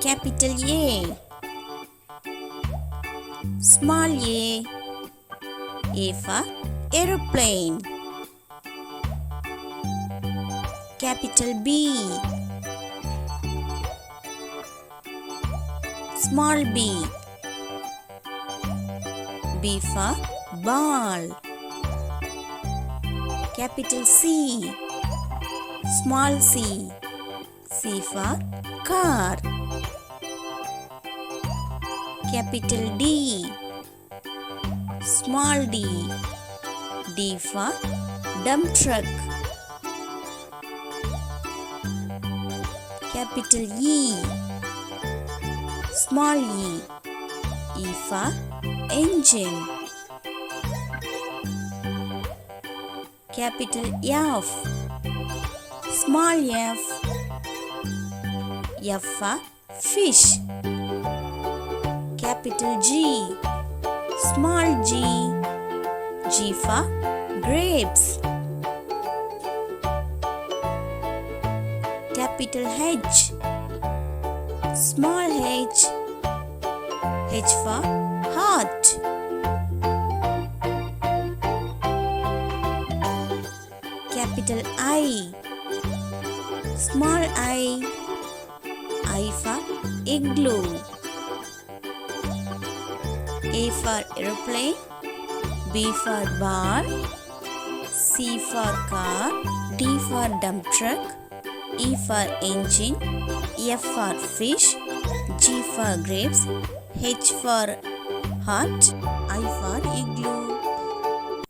Capital A. Small a. A for aeroplane. Capital B. Small b. B for ball. Capital C. Small c. C for car. Capital D. Small d. D for dump truck. Capital E. Small e. E for engine. Capital F. Small f. F for fish. Capital G. Small g. G for grapes. Capital H. Small h. H for heart. Capital I. Small I. I for igloo. A for aeroplane. B for ball. C for car. D for dump truck. E for engine. F for fish. G for grapes. H for heart.